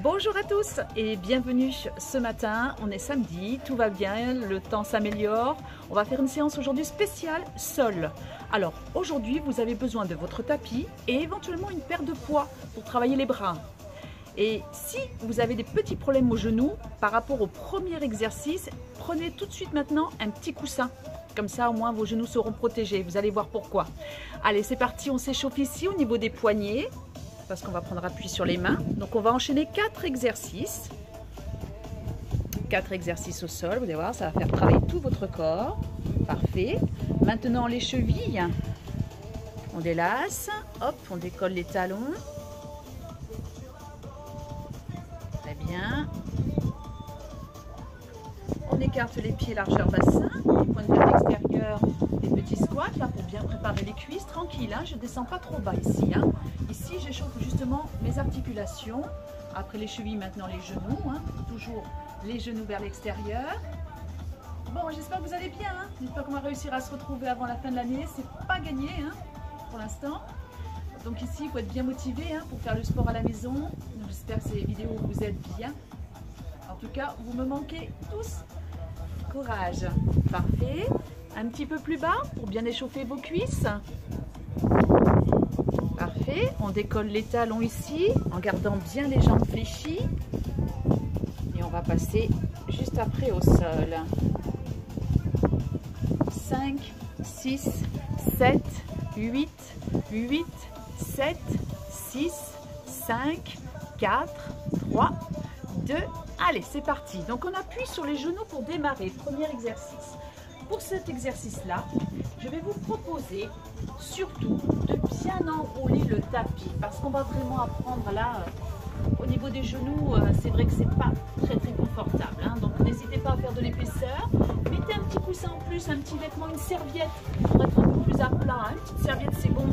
Bonjour à tous et bienvenue ce matin. On est samedi, tout va bien, le temps s'améliore. On va faire une séance aujourd'hui spéciale sol. Alors aujourd'hui, vous avez besoin de votre tapis et éventuellement une paire de poids pour travailler les bras. Et si vous avez des petits problèmes aux genoux par rapport au premier exercice, prenez tout de suite maintenant un petit coussin. Comme ça, au moins, vos genoux seront protégés. Vous allez voir pourquoi. Allez, c'est parti. On s'échauffe ici au niveau des poignets parce qu'on va prendre appui sur les mains. Donc, on va enchaîner 4 exercices. 4 exercices au sol. Vous allez voir, ça va faire travailler tout votre corps. Parfait. Maintenant, les chevilles. On délace. Hop, on décolle les talons. Très bien. On écarte les pieds largeur bassin, les pointes vers l'extérieur, des petits squats là pour bien préparer les cuisses, tranquille, hein, je ne descends pas trop bas ici. Hein. Ici j'échauffe justement mes articulations, après les chevilles maintenant les genoux, hein, toujours les genoux vers l'extérieur. Bon, j'espère que vous allez bien, hein. J'espère qu'on va réussir à se retrouver avant la fin de l'année, c'est pas gagné hein, pour l'instant. Donc ici il faut être bien motivé hein, pour faire le sport à la maison, j'espère que ces vidéos vous aident bien. En tout cas, vous me manquez tous. Courage. Parfait. Un petit peu plus bas pour bien échauffer vos cuisses. Parfait. On décolle les talons ici en gardant bien les jambes fléchies. Et on va passer juste après au sol. 5, 6, 7, 8, 8, 7, 6, 5, 4, 3, 2, allez, c'est parti. Donc, on appuie sur les genoux pour démarrer. Premier exercice. Pour cet exercice-là, je vais vous proposer surtout de bien enrouler le tapis parce qu'on va vraiment apprendre là, au niveau des genoux, c'est vrai que c'est pas très confortable. Hein, donc, n'hésitez pas à faire de l'épaisseur. Mettez un petit coussin en plus, un petit vêtement, une serviette pour être un peu plus à plat. Hein. Une petite serviette, c'est bon.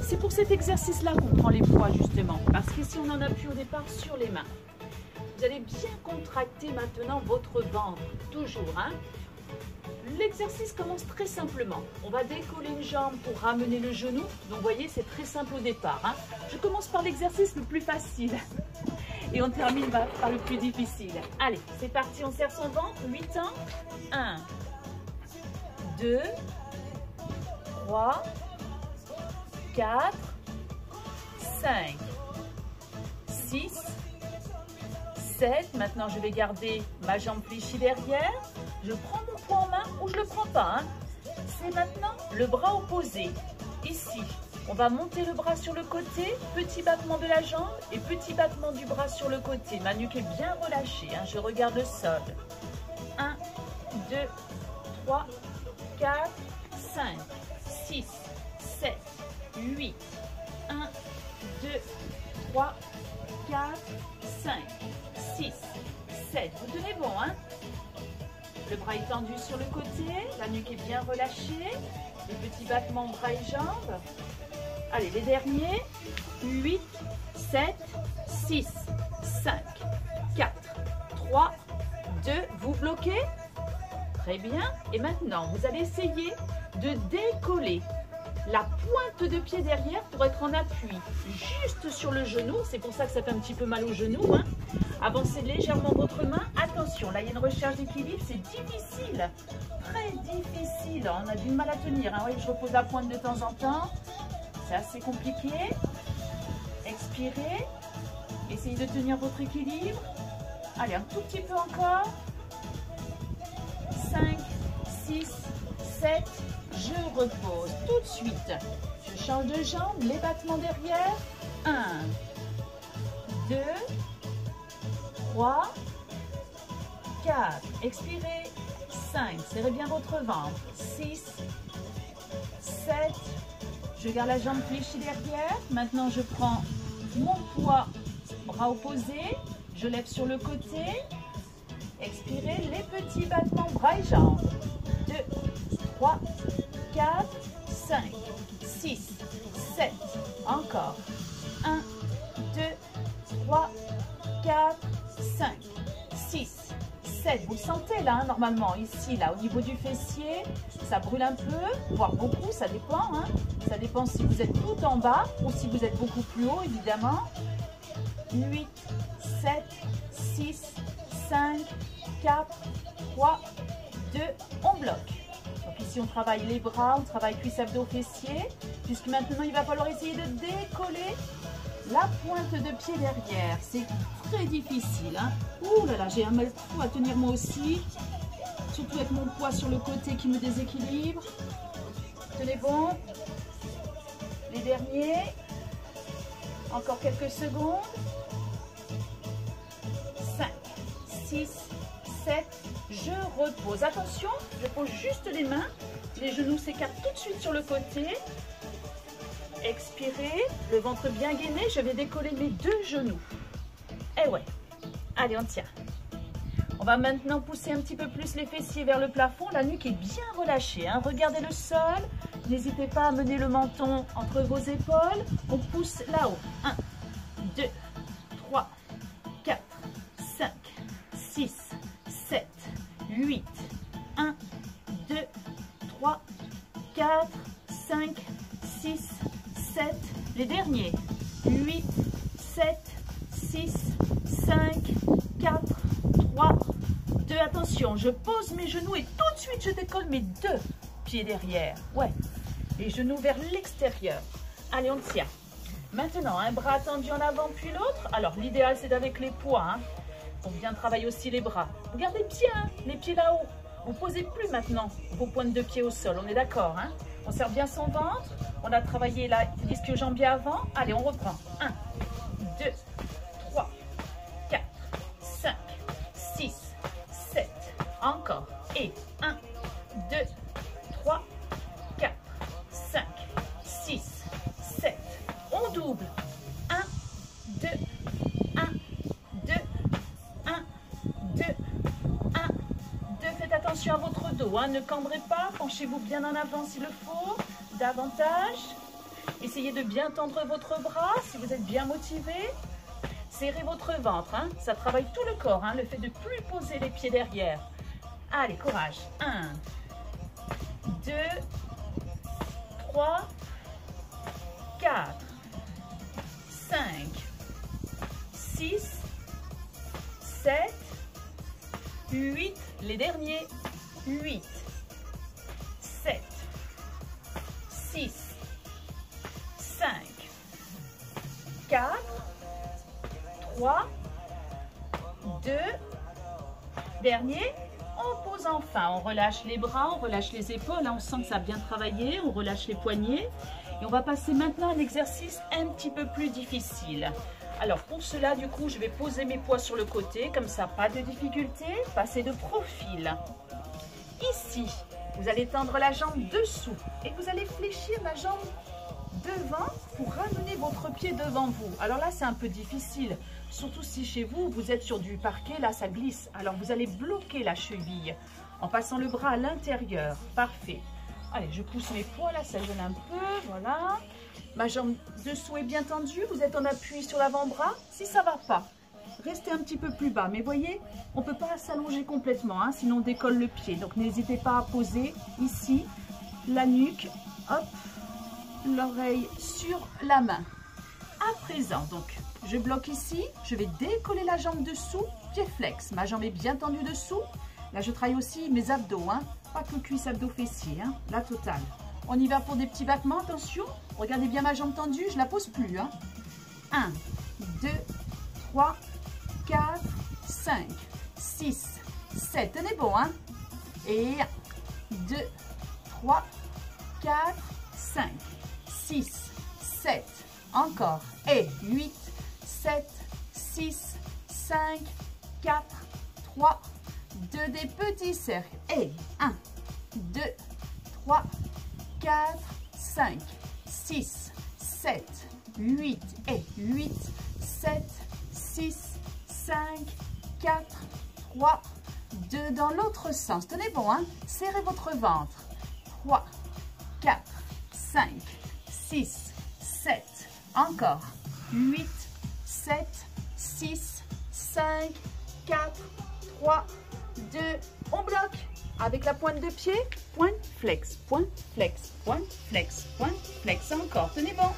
C'est pour cet exercice-là qu'on prend les poids justement parce qu'ici, on en appuie au départ sur les mains. Vous allez bien contracter maintenant votre ventre, toujours. Hein. L'exercice commence très simplement. On va décoller une jambe pour ramener le genou. Donc, vous voyez, c'est très simple au départ. Hein. Je commence par l'exercice le plus facile. Et on termine par le plus difficile. Allez, c'est parti, on serre son ventre. 8 ans. 1, 2, 3, 4, 5, 6, 7, maintenant je vais garder ma jambe fléchie derrière, je prends mon poids en main ou je ne le prends pas, hein. C'est maintenant le bras opposé, ici, on va monter le bras sur le côté, petit battement de la jambe et petit battement du bras sur le côté, ma nuque est bien relâchée, hein. Je regarde le sol, 1, 2, 3, 4, 5, 6, 7, 8, 1, 2, 3, 4, 5, 6, 7. Vous tenez bon, hein? Le bras est tendu sur le côté, la nuque est bien relâchée, les petits battements bras et jambes. Allez, les derniers. 8, 7, 6, 5, 4, 3, 2. Vous bloquez? Très bien. Et maintenant, vous allez essayer de décoller la pointe de pied derrière pour être en appui juste sur le genou. C'est pour ça que ça fait un petit peu mal au genou. Hein. Avancez légèrement votre main. Attention, là il y a une recherche d'équilibre. C'est difficile, très difficile. On a du mal à tenir. Hein. Voyez, je repose la pointe de temps en temps. C'est assez compliqué. Expirez. Essayez de tenir votre équilibre. Allez, un tout petit peu encore. 5, 6, 7. Je repose tout de suite. Je change de jambe, les battements derrière. 1, 2, 3, 4. Expirez. 5. Serrez bien votre ventre. 6, 7. Je garde la jambe fléchie derrière. Maintenant, je prends mon poids, bras opposés. Je lève sur le côté. Expirez. Les petits battements bras et jambes. 2, 3, 4, 5, 6, 7, encore, 1, 2, 3, 4, 5, 6, 7, vous le sentez là, hein, normalement, ici, là, au niveau du fessier, ça brûle un peu, voire beaucoup, ça dépend, hein. Ça dépend si vous êtes tout en bas ou si vous êtes beaucoup plus haut, évidemment. 8, 7, 6, 5, 4, 3, 2, on bloque. Donc ici on travaille les bras, on travaille cuisses, abdos, fessiers, puisque maintenant il va falloir essayer de décoller la pointe de pied derrière. C'est très difficile, hein. Ouh là là, j'ai un mal fou à tenir moi aussi, surtout avec mon poids sur le côté qui me déséquilibre. Tenez bon, les derniers, encore quelques secondes. 5, 6, 7, je repose. Attention, je pose juste les mains, les genoux s'écartent tout de suite sur le côté. Expirez, le ventre bien gainé, je vais décoller mes deux genoux. Et ouais, allez on tient. On va maintenant pousser un petit peu plus les fessiers vers le plafond, la nuque est bien relâchée, hein. Regardez le sol, n'hésitez pas à mener le menton entre vos épaules, on pousse là-haut. 1, 2, 3, 4, 5, 6, 7, 8, 1, 2, 3, 4, 5, 6, 7, les derniers, 8, 7, 6, 5, 4, 3, 2, attention, je pose mes genoux et tout de suite je décolle mes deux pieds derrière, ouais, les genoux vers l'extérieur, allez on tient. Maintenant, un bras tendu en avant puis l'autre, alors l'idéal c'est d'avec les poids, hein, pour bien travailler aussi les bras. Vous gardez bien les pieds là-haut, vous ne posez plus maintenant vos pointes de pied au sol, on est d'accord, hein? On serre bien son ventre, on a travaillé la ischio-jambier avant, allez on reprend, 1, 2, 3, 4, 5, 6, 7, encore, et 1, 2, 3, 4, 5, 6, 7, on double, 1, 2, 1, 2, 1, 2, 1, 2, faites attention à votre dos, hein. Ne cambrez pas, penchez-vous bien en avant s'il le faut, davantage, essayez de bien tendre votre bras si vous êtes bien motivé, serrez votre ventre, hein. Ça travaille tout le corps, hein, le fait de ne plus poser les pieds derrière. Allez, courage, 1, 2, 3, 4, 5, 6, 7, 8, les derniers, 8, 7, 6, 5, 4, 3, 2, dernier, on pose enfin, on relâche les bras, on relâche les épaules, hein, on sent que ça a bien travaillé, on relâche les poignets et on va passer maintenant à un exercice un petit peu plus difficile. Alors pour cela, du coup, je vais poser mes poids sur le côté, comme ça, pas de difficulté, passer de profil. Ici, vous allez tendre la jambe dessous et vous allez fléchir la jambe devant pour ramener votre pied devant vous. Alors là, c'est un peu difficile, surtout si chez vous, vous êtes sur du parquet, là, ça glisse. Alors vous allez bloquer la cheville en passant le bras à l'intérieur. Parfait. Allez, je pousse mes poids, là, ça gêne un peu, voilà. Ma jambe dessous est bien tendue, vous êtes en appui sur l'avant-bras. Si ça ne va pas, restez un petit peu plus bas. Mais voyez, on ne peut pas s'allonger complètement, hein, sinon on décolle le pied. Donc n'hésitez pas à poser ici la nuque, hop, l'oreille sur la main. À présent, donc, je bloque ici, je vais décoller la jambe dessous, pied flex. Ma jambe est bien tendue dessous. Là, je travaille aussi mes abdos, hein, pas que cuisses, abdos, fessiers, hein, la totale. On y va pour des petits battements, attention. Regardez bien ma jambe tendue, je ne la pose plus. Hein. 1, 2, 3, 4, 5, 6, 7. Tenez bon, hein. Et 1, 2, 3, 4, 5, 6, 7. Encore. Et 8, 7, 6, 5, 4, 3, 2. Des petits cercles. Et 1, 2, 3, 4, 5, 6, 7, 8 et 8, 7, 6, 5, 4, 3, 2 dans l'autre sens. Tenez bon, hein? Serrez votre ventre. 3, 4, 5, 6, 7, encore. 8, 7, 6, 5, 4, 3, 2, on bloque. Avec la pointe de pied, pointe, flex, pointe, flex, pointe, flex, pointe, flex. Encore, tenez bon.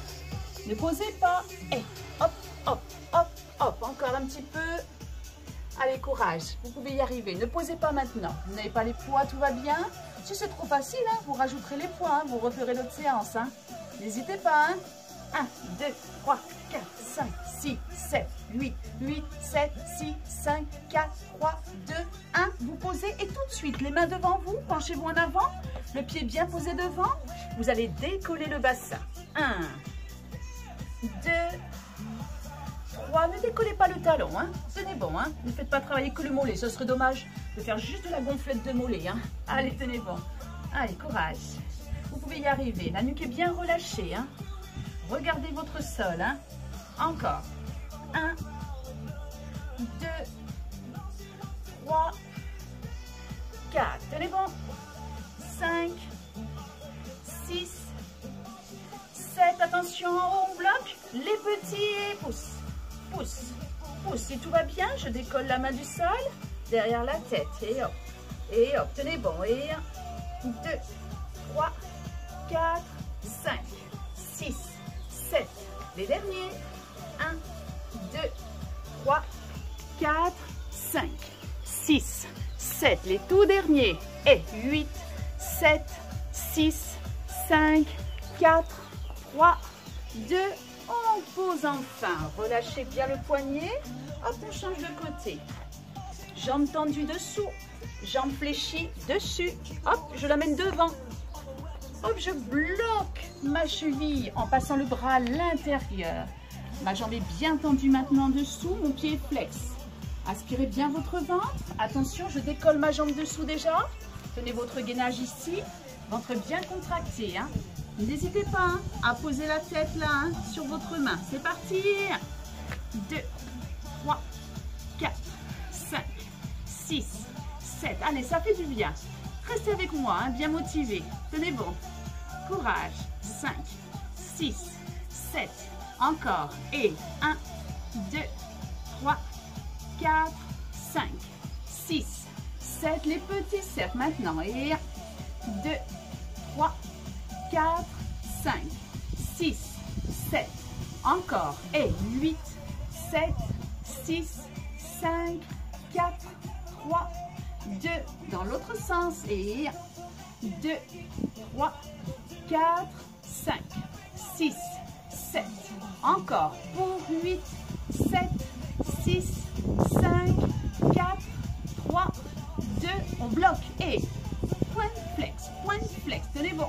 Ne posez pas. Et hop, hop, hop, hop. Encore un petit peu. Allez, courage, vous pouvez y arriver. Ne posez pas maintenant. Vous n'avez pas les poids, tout va bien. Si c'est trop facile, hein, vous rajouterez les poids, hein, vous referez l'autre séance. Hein. N'hésitez pas. Hein. 1, 2, 3, 4, 5, 6, 7, 8, 8, 7, 6, 5, 4, 3, 2, 1. Vous posez et tout de suite, les mains devant vous, penchez-vous en avant, le pied bien posé devant. Vous allez décoller le bassin. 1, 2, 3. Ne décollez pas le talon. Hein. Tenez bon. Hein. Ne faites pas travailler que le mollet. Ce serait dommage de faire juste de la gonflette de mollet. Hein. Allez, tenez bon. Allez, courage. Vous pouvez y arriver. La nuque est bien relâchée. Hein. Regardez votre sol. Hein. Encore. 1, 2, 3, 4. Tenez bon. 5, 6, 7. Attention, en haut, on bloque. Les petits pouces. Pousse, pousse. Si tout va bien, je décolle la main du sol. Derrière la tête. Et hop. Et hop. Tenez bon. Et 1, 2, 3, 4, 5, 6, 7. Les derniers. 1, 2, 3, 4, 5, 6, 7. Les tout derniers. Et 8, 7, 6, 5, 4, 3, 2. On pose enfin. Relâchez bien le poignet. Hop, on change de côté. Jambes tendues dessous. Jambes fléchies dessus. Hop, je l'amène devant. Hop, je bloque ma cheville en passant le bras à l'intérieur. Ma jambe est bien tendue maintenant en dessous. Mon pied est flex. Aspirez bien votre ventre. Attention, je décolle ma jambe dessous déjà. Tenez votre gainage ici. Ventre bien contracté. Hein. N'hésitez pas hein, à poser la tête là hein, sur votre main. C'est parti. 2, 3, 4, 5, 6, 7. Allez, ça fait du bien. Restez avec moi, hein, bien motivé. Tenez bon. Courage. 5, 6, 7. Encore. Et 1, 2, 3, 4, 5, 6, 7. Les petits cercles maintenant. Et 2, 3, 4, 5, 6, 7. Encore. Et 8, 7, 6, 5, 4, 3, 2. Dans l'autre sens. Et 2, 3, 4, 5, 6, 7. Encore. Pour 8, 7, 6, 5, 4, 3, 2. On bloque. Et point flex. Point flex. Tenez bon.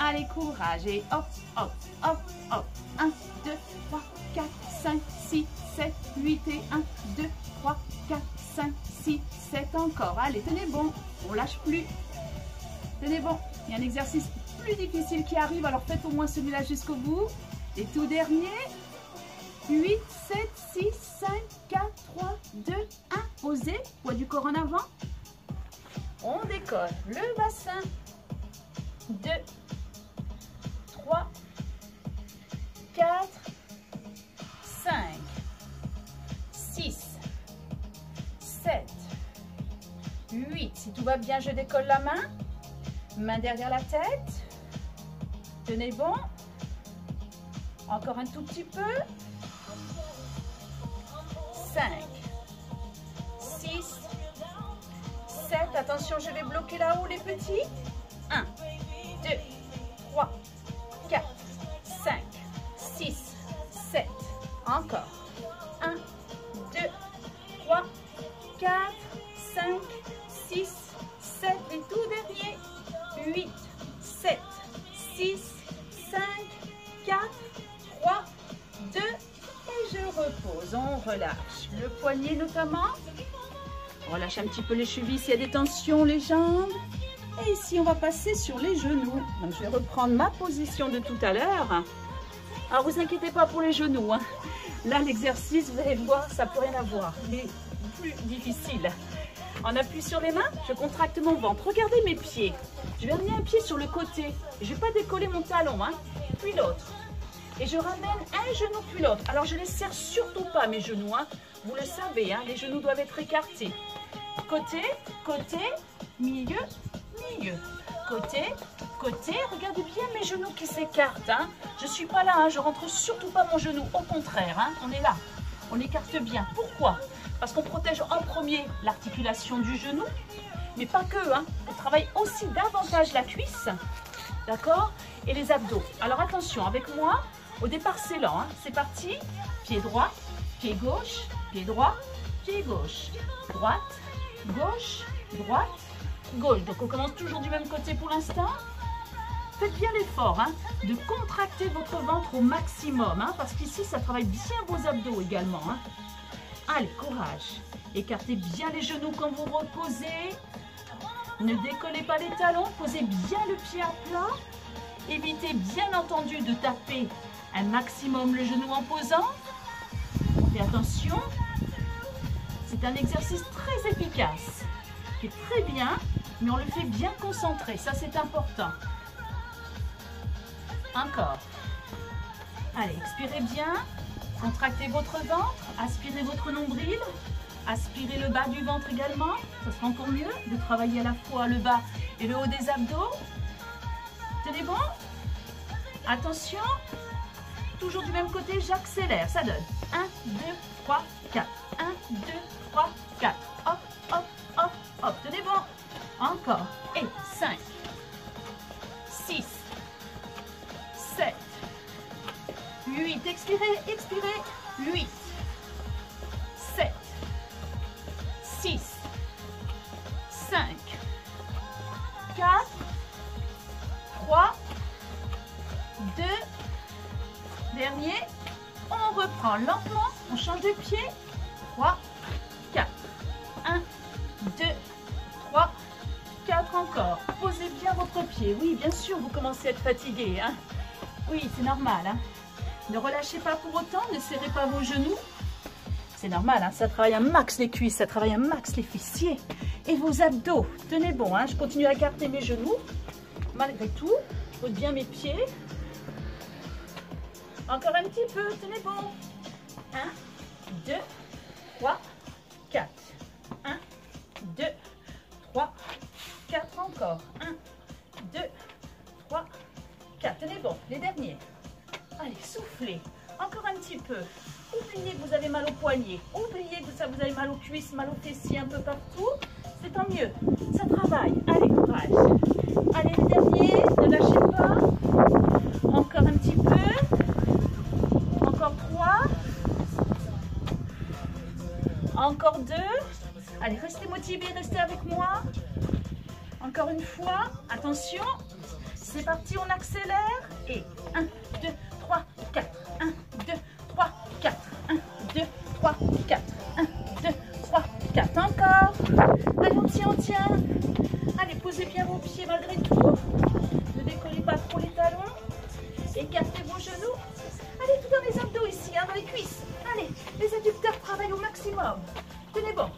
Allez, courage. Et hop, hop, hop, hop. 1, 2, 3, 4, 5, 6, 7, 8 et 1, 2, 3, 4, 5, 6, 7. Encore. Allez, tenez bon. On lâche plus. Tenez bon. Il y a un exercice plus difficile qui arrive. Alors faites au moins celui-là jusqu'au bout. Et tout dernier. 8, 7, 6, 5, 4, 3, 2, 1. Posez. Poids du corps en avant. On décolle le bassin. 2, 3, 4, 5, 6, 7, 8. Si tout va bien, je décolle la main. Main derrière la tête. Tenez bon. Encore un tout petit peu. 5, 6, 7. Attention, je vais bloquer là-haut les petits. 1, 2, 3, 4, 5, 6, 7. Encore. 1, 2, 3, 4, 5, 6, 7. Les tout derniers. 8, 7, 6, 5, 4, 3, 2. Et je repose. On relâche. Le poignet notamment. On relâche un petit peu les chevilles s'il y a des tensions, les jambes. Et ici, on va passer sur les genoux. Donc, je vais reprendre ma position de tout à l'heure. Alors, vous inquiétez pas pour les genoux. Hein. Là, l'exercice, vous allez voir, ça n'a plus rien à voir. Il est plus difficile. On appuie sur les mains, je contracte mon ventre. Regardez mes pieds. Je vais amener un pied sur le côté. Je ne vais pas décoller mon talon, hein, puis l'autre. Et je ramène un genou puis l'autre. Alors, je ne les serre surtout pas, mes genoux. Hein. Vous le savez, hein, les genoux doivent être écartés. Côté, côté, milieu, milieu. Côté, côté. Regardez bien mes genoux qui s'écartent. Hein. Je ne suis pas là, hein, je rentre surtout pas mon genou. Au contraire, hein, on est là. on écarte bien. Pourquoi? Parce qu'on protège en premier l'articulation du genou, mais pas que, hein. On travaille aussi davantage la cuisse, d'accord? Et les abdos. Alors attention, avec moi, au départ c'est lent, hein. C'est parti, pied droit, pied gauche, pied droit, pied gauche, droite, gauche, droite, gauche. Donc on commence toujours du même côté pour l'instant. Faites bien l'effort hein, de contracter votre ventre au maximum, hein, parce qu'ici ça travaille bien vos abdos également. Hein. Allez, courage. Écartez bien les genoux quand vous reposez. Ne décollez pas les talons, posez bien le pied à plat. Évitez bien entendu de taper un maximum le genou en posant. Faites attention, c'est un exercice très efficace, qui est très bien, mais on le fait bien concentré, ça c'est important. Encore. Allez, expirez bien, contractez votre ventre, aspirez votre nombril, aspirez le bas du ventre également, ça sera encore mieux de travailler à la fois le bas et le haut des abdos. Tenez bon. Attention, toujours du même côté, j'accélère, ça donne 1, 2, 3, 4, 1, 2, 3, 4, hop, hop, hop, hop, tenez bon, encore, et 5, 6, 7, 8, expirez, expirez, 8, 7, 6, 5, 4, 3, 2, dernier, on reprend lentement, on change de pied, 3, 4, 1, 2, 3, 4 encore, posez bien votre pied, oui bien sûr vous commencez à être fatigué, hein. Oui c'est normal, hein. Ne relâchez pas pour autant, ne serrez pas vos genoux, c'est normal, hein. Ça travaille un max les cuisses, ça travaille un max les fessiers et vos abdos, tenez bon, hein. Je continue à écarter mes genoux, malgré tout, je pose bien mes pieds. Encore un petit peu, tenez bon. 1, 2, 3, 4. 1, 2, 3, 4 encore. 1, 2, 3, 4. Tenez bon, les derniers. Allez, soufflez. Encore un petit peu. Oubliez que vous avez mal au poignet. Oubliez que vous avez mal aux cuisses, mal aux fessiers, un peu partout. C'est tant mieux. Ça travaille. Allez, courage. Allez, les derniers. Ne lâchez pas. Encore un petit peu. Encore 3, encore 2, allez restez motivés, restez avec moi, encore une fois, attention, c'est parti, on accélère, et 1, 2, 3, 4, 1, 2, 3, 4, 1, 2, 3, 4, 1, 2, 3, 4, encore, allez on tient, allez posez bien vos pieds malgré tout, ne décollez pas trop les talons, écartez vos genoux. Allez, tout dans les abdos ici, hein, dans les cuisses. Allez, les adducteurs travaillent au maximum. Tenez bon.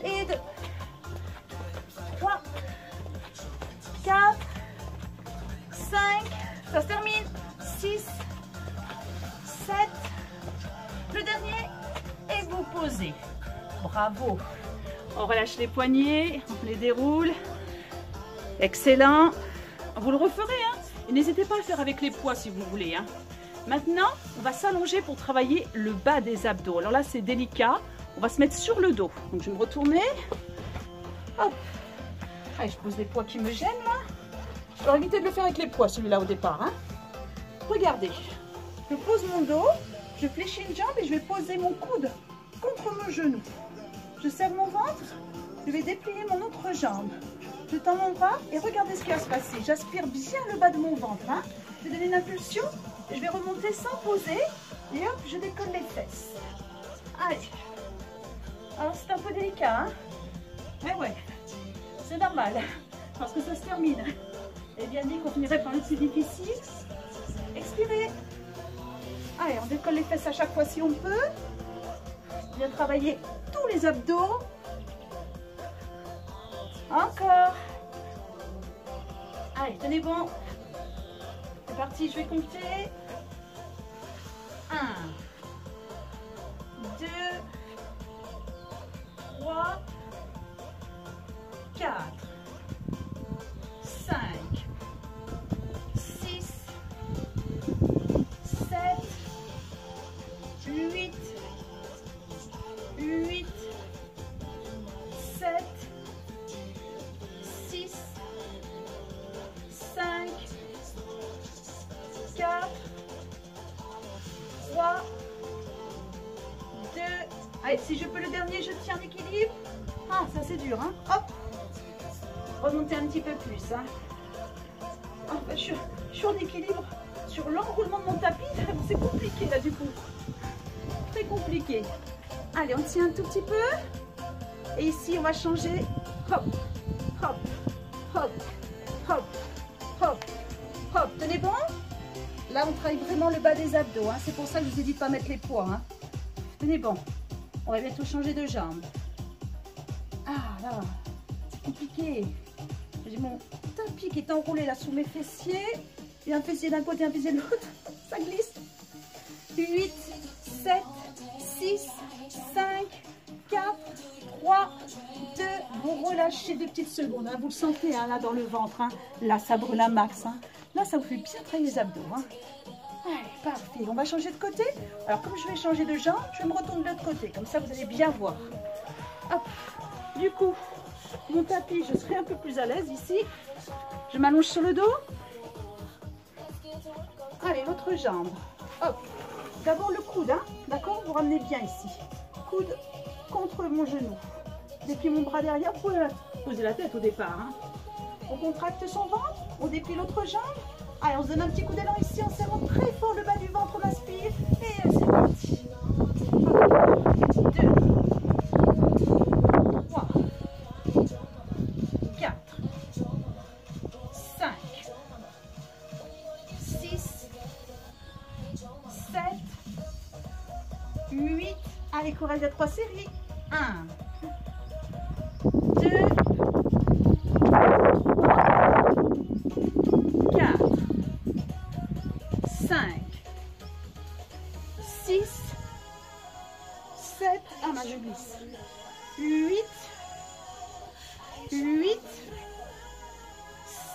Et 2, 3, 4, 5, ça se termine. 6, 7, le dernier, et vous posez. Bravo. On relâche les poignets, on les déroule. Excellent. Vous le referez, hein. Et n'hésitez pas à le faire avec les poids si vous voulez. Hein. Maintenant, on va s'allonger pour travailler le bas des abdos. Alors là, c'est délicat. On va se mettre sur le dos. Donc, je vais me retourner. Hop. Allez, je pose les poids qui me gênent, là. Je vais éviter de le faire avec les poids, celui-là, au départ. Hein. Regardez. Je pose mon dos. Je fléchis une jambe et je vais poser mon coude contre mon genou. Je serre mon ventre. Je vais déplier mon autre jambe. Je tends mon bras et regardez ce qui va se passer. J'aspire bien le bas de mon ventre. Hein. Je vais donner une impulsion et je vais remonter sans poser. Et hop, je décolle les fesses. Allez. Alors c'est un peu délicat. Hein. Mais ouais, c'est normal. Parce que ça se termine. Et bien dit qu'on finirait par le plus difficile. Expirez. Allez, on décolle les fesses à chaque fois si on peut. Bien travailler tous les abdos. Encore. Allez, tenez bon. C'est parti, je vais compter. 1, 2, 3, 4, 5, 6, 7, Allez, si je peux le dernier, je tiens en équilibre. Ah, ça c'est dur, hein. Hop. Remontez un petit peu plus, hein. Ah, ben, je suis en équilibre sur l'enroulement de mon tapis. C'est compliqué là du coup. Très compliqué. Allez, on tient un tout petit peu. Et ici, on va changer. Hop, hop, hop, hop, hop, hop. Tenez bon. Là, on travaille vraiment le bas des abdos. Hein. C'est pour ça que je vous ai dit de ne pas mettre les poids. Hein. Tenez bon. On va bientôt changer de jambe. Ah là, c'est compliqué. J'ai mon tapis qui est enroulé là sous mes fessiers. Et un fessier d'un côté, un fessier de l'autre. Ça glisse. 8, 7, 6, 5, 4, 3, 2. Vous relâchez 2 petites secondes. Hein. Vous le sentez hein, là dans le ventre. Hein. Là, ça brûle un max. Hein. Là, ça vous fait bien travailler les abdos. Hein. Allez, parfait. On va changer de côté. Alors, comme je vais changer de jambe, je me retourne de l'autre côté. Comme ça, vous allez bien voir. Hop. Du coup, mon tapis, je serai un peu plus à l'aise ici. Je m'allonge sur le dos. Allez, l'autre jambe. Hop. D'abord le coude, hein. D'accord? Vous ramenez bien ici. Coude contre mon genou. Déplie mon bras derrière. Vous pouvez poser la tête au départ. Hein. On contracte son ventre. On déplie l'autre jambe. Allez, on se donne un petit coup d'élan ici en serrant très fort le bas du ventre. On aspire. Et c'est parti. 2, 3, 4, 5, 6, 7, 8. Allez, courage, il y a 3 séries. 1, 2, 4, 5, 6, 7, ah ma je glisse, 8,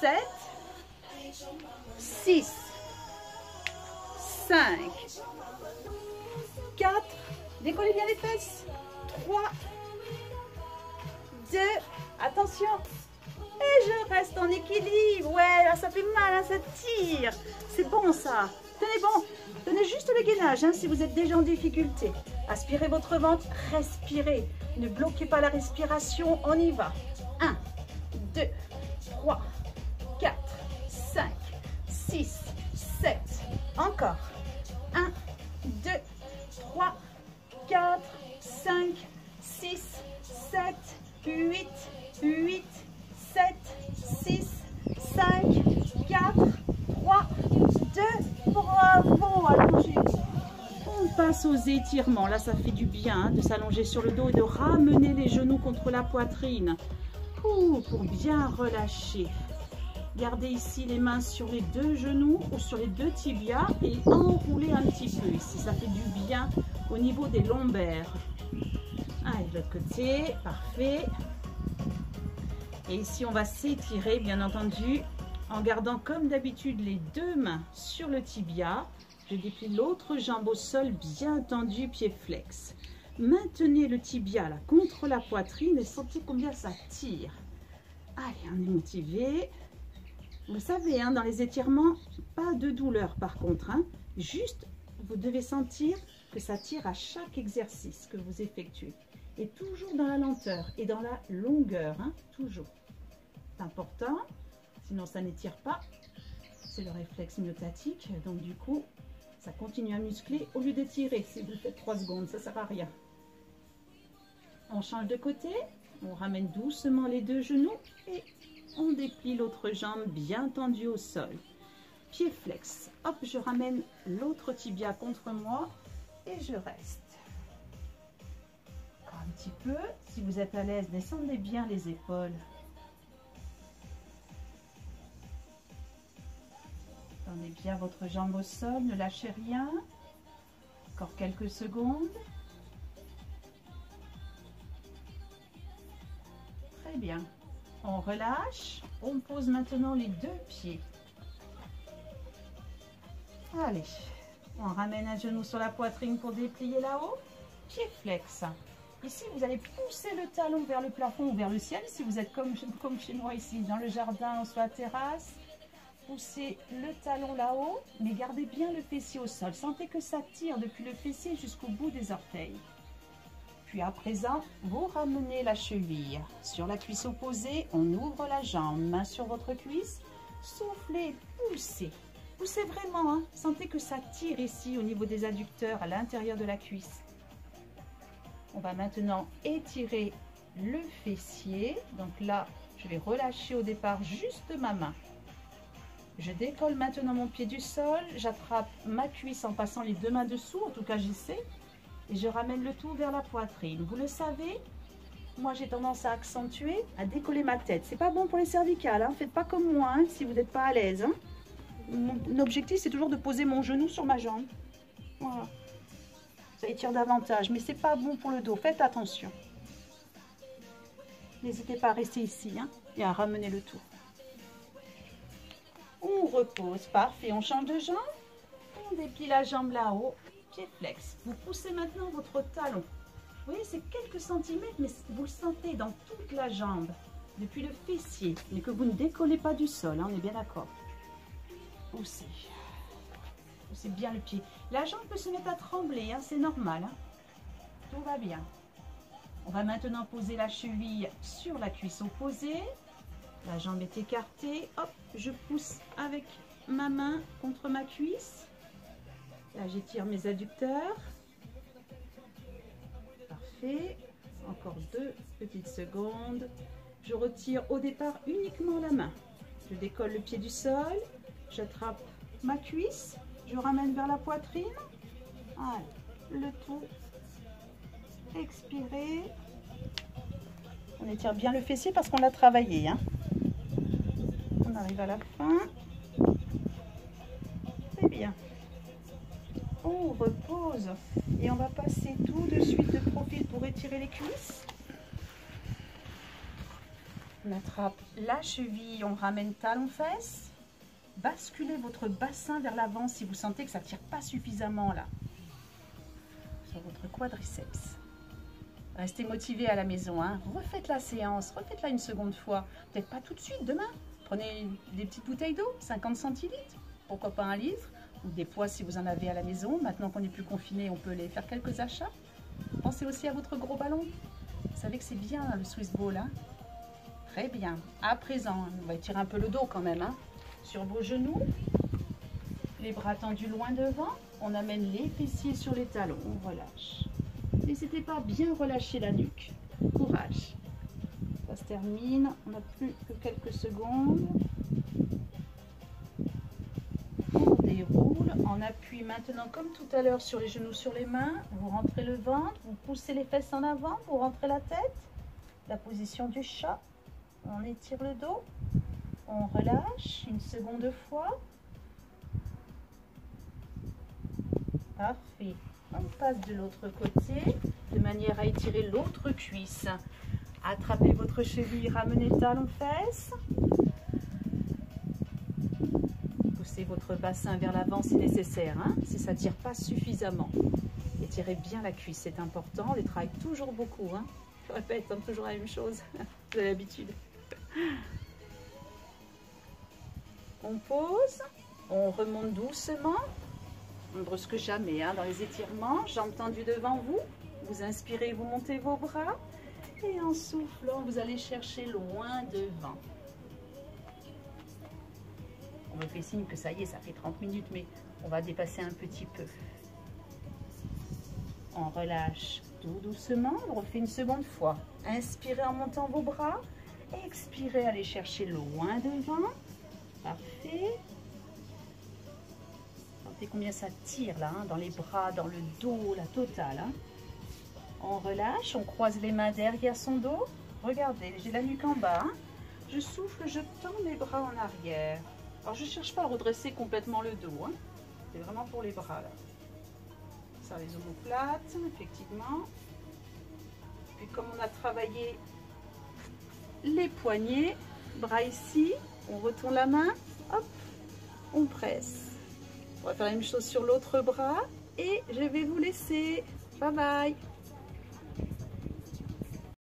7, 6, 5, 4, décollez bien les fesses, 3, 2, attention, et je reste en équilibre, ouais, là ça fait mal, hein, ça tire, c'est bon ça, tenez bon, tenez juste le gainage hein, si vous êtes déjà en difficulté, aspirez votre ventre, respirez, ne bloquez pas la respiration, on y va, 1, 2, 3, 4, 5, 6, 7, encore, 1, 2, 3, 4, 5, 6, 7, 8, 8, 7, 6, 5, 4, 3, 2, bravo, allongez-vous. On passe aux étirements, là ça fait du bien hein, de s'allonger sur le dos et de ramener les genoux contre la poitrine. Pour bien relâcher. Gardez ici les mains sur les 2 genoux ou sur les 2 tibias et enroulez un petit peu ici, ça fait du bien au niveau des lombaires. Allez, de l'autre côté, parfait. Et ici, on va s'étirer, bien entendu, en gardant comme d'habitude les 2 mains sur le tibia. Je déplie l'autre jambe au sol, bien tendu, pied flex. Maintenez le tibia là contre la poitrine et sentez combien ça tire. Allez, on est motivé. Vous savez, hein, dans les étirements, pas de douleur par contre. Hein. Juste, vous devez sentir que ça tire à chaque exercice que vous effectuez. Et toujours dans la lenteur et dans la longueur, hein, toujours. C'est important, sinon ça n'étire pas. C'est le réflexe myotatique, donc du coup, ça continue à muscler au lieu d'étirer. Si vous faites 3 secondes, ça ne sert à rien. On change de côté, on ramène doucement les 2 genoux et on déplie l'autre jambe bien tendue au sol. Pied flex. Hop, je ramène l'autre tibia contre moi et je reste. Encore un petit peu. Si vous êtes à l'aise, descendez bien les épaules. Tendez bien votre jambe au sol, ne lâchez rien. Encore quelques secondes. Très bien. On relâche. On pose maintenant les 2 pieds. Allez, on ramène un genou sur la poitrine pour déplier là-haut. Pied flex. Ici, vous allez pousser le talon vers le plafond ou vers le ciel. Si vous êtes comme chez moi ici, dans le jardin ou sur la terrasse. Poussez le talon là-haut, mais gardez bien le fessier au sol. Sentez que ça tire depuis le fessier jusqu'au bout des orteils. Puis à présent, vous ramenez la cheville sur la cuisse opposée. On ouvre la jambe, main sur votre cuisse. Soufflez, poussez. Poussez vraiment, hein. Sentez que ça tire ici au niveau des adducteurs, à l'intérieur de la cuisse. On va maintenant étirer le fessier. Donc là, je vais relâcher au départ juste ma main. Je décolle maintenant mon pied du sol. J'attrape ma cuisse en passant les deux mains dessous, en tout cas j'essaie. Et je ramène le tout vers la poitrine. Vous le savez, moi j'ai tendance à accentuer, à décoller ma tête. C'est pas bon pour les cervicales, hein. Faites pas comme moi hein, si vous n'êtes pas à l'aise. Hein. Mon objectif c'est toujours de poser mon genou sur ma jambe. Voilà. Ça étire davantage, mais c'est pas bon pour le dos. Faites attention. N'hésitez pas à rester ici hein, et à ramener le tout. On repose, parfait. On change de jambe. On déplie la jambe là-haut. Pied flex. Vous poussez maintenant votre talon. Vous voyez, c'est quelques centimètres, mais vous le sentez dans toute la jambe, depuis le fessier, mais que vous ne décollez pas du sol, hein, on est bien d'accord. Poussez. Poussez bien le pied. La jambe peut se mettre à trembler, hein, c'est normal. Hein. Tout va bien. On va maintenant poser la cheville sur la cuisse opposée. La jambe est écartée. Hop, je pousse avec ma main contre ma cuisse. Là, j'étire mes adducteurs. Parfait. Encore 2 petites secondes. Je retire au départ uniquement la main. Je décolle le pied du sol. J'attrape ma cuisse. Je ramène vers la poitrine. Voilà. Le tout. Expirez. On étire bien le fessier parce qu'on l'a travaillé. Hein. On arrive à la fin. C'est bien. On repose et on va passer tout de suite de profil pour étirer les cuisses. On attrape la cheville, on ramène talon-fesse. Basculez votre bassin vers l'avant si vous sentez que ça ne tire pas suffisamment là. Sur votre quadriceps. Restez motivé à la maison. Hein. Refaites la séance, refaites-la une seconde fois. Peut-être pas tout de suite, demain. Prenez des petites bouteilles d'eau, 50 centilitres. Pourquoi pas 1 litre. Ou des poids si vous en avez à la maison. Maintenant qu'on n'est plus confiné, on peut les faire quelques achats. Pensez aussi à votre gros ballon. Vous savez que c'est bien le Swiss Ball. Hein. Très bien. À présent, on va étirer un peu le dos quand même. Hein. Sur vos genoux, les bras tendus loin devant. On amène les fessiers sur les talons. On relâche. N'hésitez pas à bien relâcher la nuque. Courage. Ça se termine. On n'a plus que quelques secondes. On déroule, on appuie maintenant comme tout à l'heure sur les genoux, sur les mains, vous rentrez le ventre, vous poussez les fesses en avant, vous rentrez la tête, la position du chat, on étire le dos, on relâche une seconde fois, parfait, on passe de l'autre côté de manière à étirer l'autre cuisse, attrapez votre cheville, ramenez talon-fesse. Votre bassin vers l'avant si nécessaire, hein, si ça ne tire pas suffisamment. Étirez bien la cuisse, c'est important. On les travaille toujours beaucoup. Hein. Je répète, hein, toujours la même chose. Vous avez l'habitude. On pose, on remonte doucement. On ne brusque jamais hein, dans les étirements. Jambes tendues devant vous. Vous inspirez, vous montez vos bras. Et en soufflant, vous allez chercher loin devant. On me fait signe que ça y est, ça fait 30 minutes, mais on va dépasser un petit peu. On relâche tout doucement, on refait une seconde fois. Inspirez en montant vos bras, expirez, allez chercher loin devant. Parfait. Sentez combien ça tire là, hein, dans les bras, dans le dos, la totale. Hein. On relâche, on croise les mains derrière son dos. Regardez, j'ai la nuque en bas. Hein. Je souffle, je tends mes bras en arrière. Alors, je ne cherche pas à redresser complètement le dos. Hein. C'est vraiment pour les bras. Là. Ça, les omoplates, effectivement. Puis, comme on a travaillé les poignets, bras ici, on retourne la main, hop, on presse. On va faire la même chose sur l'autre bras. Et je vais vous laisser. Bye bye.